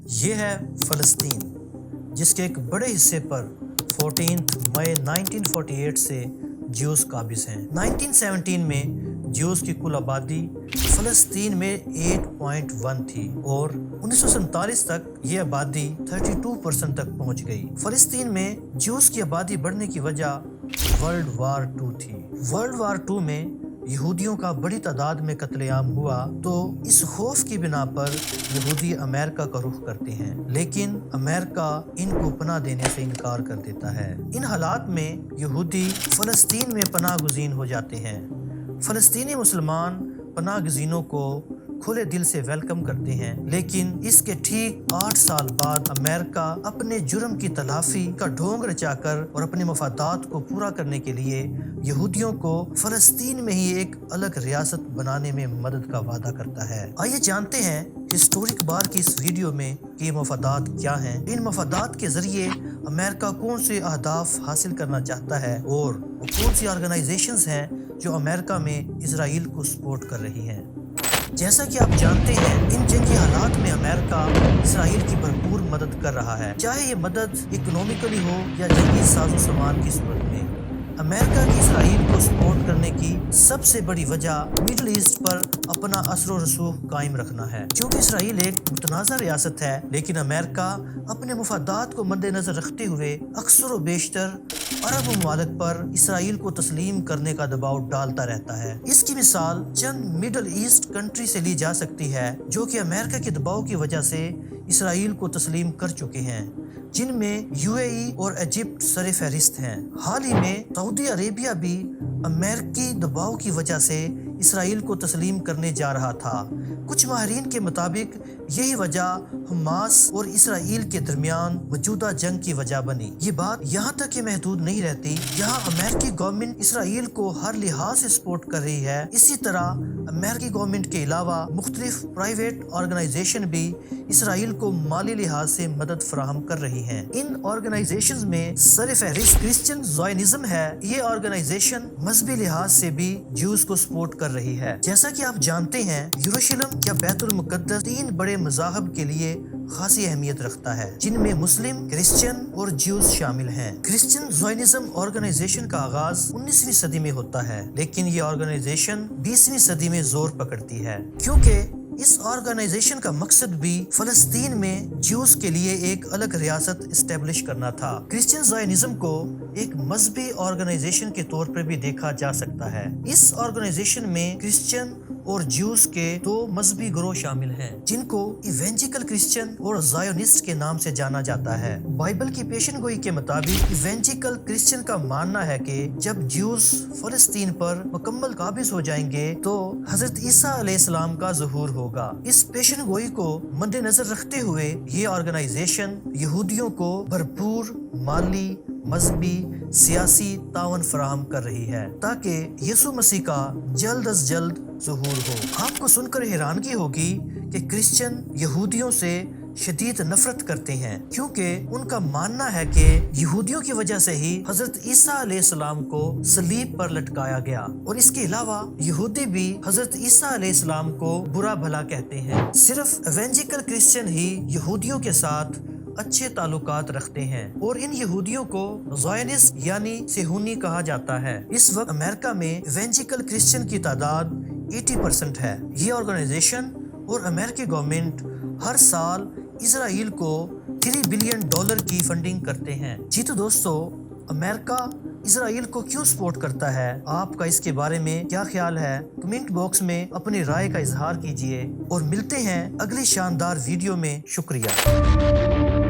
یہ ہے فلسطین، جس کے ایک بڑے حصے پر 14 مئی 1948 سے جیوز قابض ہیں۔ 1917 میں جیوز کی کل آبادی فلسطین میں 8.1 تھی اور 1947 تک یہ آبادی 32% تک پہنچ گئی۔ فلسطین میں جیوز کی آبادی بڑھنے کی وجہ ورلڈ وار 2 تھی۔ ورلڈ وار 2 میں یہودیوں کا بڑی تعداد میں قتل عام ہوا تو اس خوف کی بنا پر یہودی امریکہ کا رخ کرتے ہیں، لیکن امریکہ ان کو پناہ دینے سے انکار کر دیتا ہے۔ ان حالات میں یہودی فلسطین میں پناہ گزین ہو جاتے ہیں۔ فلسطینی مسلمان پناہ گزینوں کو کھلے دل سے ویلکم کرتے ہیں، لیکن اس کے ٹھیک 8 سال بعد امریکہ اپنے جرم کی تلافی کا ڈھونگ رچا کر اور اپنے مفادات کو پورا کرنے کے لیے یہودیوں کو فلسطین میں ہی ایک الگ ریاست بنانے میں مدد کا وعدہ کرتا ہے۔ آئیے جانتے ہیں ہسٹورک بار کی اس ویڈیو میں کہ یہ مفادات کیا ہیں، ان مفادات کے ذریعے امریکہ کون سے اہداف حاصل کرنا چاہتا ہے اور کون سی آرگنائزیشنز ہیں جو امریکہ میں اسرائیل کو سپورٹ کر رہی ہیں۔ جیسا کہ آپ جانتے ہیں، ان جنگی حالات میں امریکہ اسرائیل کی بھرپور مدد کر رہا ہے، چاہے یہ مدد اکنومیکلی ہو یا جنگی ساز و سامان کی صورت میں۔ امریکہ کی اسرائیل کو سپورٹ کرنے کی سب سے بڑی وجہ مڈل ایسٹ پر اپنا اثر و رسوخ قائم رکھنا ہے۔ چونکہ اسرائیل ایک متنازع ریاست ہے، لیکن امریکہ اپنے مفادات کو مد نظر رکھتے ہوئے اکثر و بیشتر عرب ممالک پر اسرائیل کو تسلیم کرنے کا دباؤ ڈالتا رہتا ہے۔ اس کی مثال چند مڈل ایسٹ کنٹری سے لی جا سکتی ہے جو کہ امریکہ کے دباؤ کی وجہ سے اسرائیل کو تسلیم کر چکے ہیں، جن میں UAE اور ایجپٹ سر فہرست ہیں۔ حال ہی میں سعودی عربیہ بھی امریکی دباؤ کی وجہ سے اسرائیل کو تسلیم کرنے جا رہا تھا۔ کچھ ماہرین کے مطابق یہی وجہ حماس اور اسرائیل کے درمیان موجودہ جنگ کی وجہ بنی۔ یہ بات یہاں تک کہ محدود نہیں رہتی، یہاں امریکی گورنمنٹ اسرائیل کو ہر لحاظ سے سپورٹ کر رہی ہے۔ اسی طرح امریکی گورنمنٹ کے علاوہ مختلف پرائیویٹ آرگنائزیشن بھی اسرائیل کو مالی لحاظ سے مدد فراہم کر رہی ہیں۔ ان آرگنائزیشنز میں سر فہرست کرسچن زائنزم ہے۔ یہ آرگنائزیشن مذہبی لحاظ سے بھی جیوز کو سپورٹ کر رہی ہے۔ جیسا کہ آپ جانتے ہیں، یروشلم یا بیت المقدس 3 بڑے مذاہب کے لیے خاصی اہمیت رکھتا ہے، جن میں مسلم، کرسچن اور جیوز شامل ہیں۔ کرسچن زائنزم آرگنائزیشن کا آغاز 19ویں صدی میں ہوتا ہے، لیکن یہ آرگنائزیشن 20ویں صدی میں زور پکڑتی ہے، کیونکہ اس آرگنائزیشن کا مقصد بھی فلسطین میں جیوز کے لیے ایک الگ ریاست اسٹیبلش کرنا تھا۔ کرسچن زائنزم کو ایک مذہبی آرگنائزیشن کے طور پر بھی دیکھا جا سکتا ہے۔ اس آرگنائزیشن میں کرسچن اور جیوز کے 2 مذہبی گروہ شامل ہیں، جن کو ایونجیکل کرسچن اور زائونسٹ کے نام سے جانا جاتا ہے۔ بائبل کی پیشن گوئی کے مطابق ایونجیکل کرسچن کا ماننا ہے کہ جب جیوز فلسطین پر مکمل قابض ہو جائیں گے تو حضرت عیسیٰ علیہ السلام کا ظہور ہوگا۔ اس پیشن گوئی کو مد نظر رکھتے ہوئے یہ آرگنائزیشن یہودیوں کو بھرپور مالی، مذہبی، سیاسی تعاون فراہم کر رہی ہے تاکہ یسوع مسیح کا جلد از جلد ظہور ہو۔ آپ کو سن کر حیرانگی ہوگی کہ کرسچن یہودیوں سے شدید نفرت کرتے ہیں، کیونکہ ان کا ماننا ہے کہ یہودیوں کی وجہ سے ہی حضرت عیسیٰ علیہ السلام کو صلیب پر لٹکایا گیا، اور اس کے علاوہ یہودی بھی حضرت عیسیٰ علیہ السلام کو برا بھلا کہتے ہیں۔ صرف ایونجیکل کرسچن ہی یہودیوں کے ساتھ اچھے تعلقات رکھتے ہیں، اور ان یہودیوں کو زائنسٹ یعنی صہیونی کہا جاتا ہے۔ اس وقت امریکہ میں ایونجیکل کرسچن کی تعداد 80% ہے۔ یہ آرگنائزیشن اور امریکی گورنمنٹ ہر سال اسرائیل کو $3 بلین کی فنڈنگ کرتے ہیں۔ جی تو دوستو، امریکہ اسرائیل کو کیوں سپورٹ کرتا ہے؟ آپ کا اس کے بارے میں کیا خیال ہے؟ کمنٹ باکس میں اپنی رائے کا اظہار کیجیے، اور ملتے ہیں اگلی شاندار ویڈیو میں۔ شکریہ۔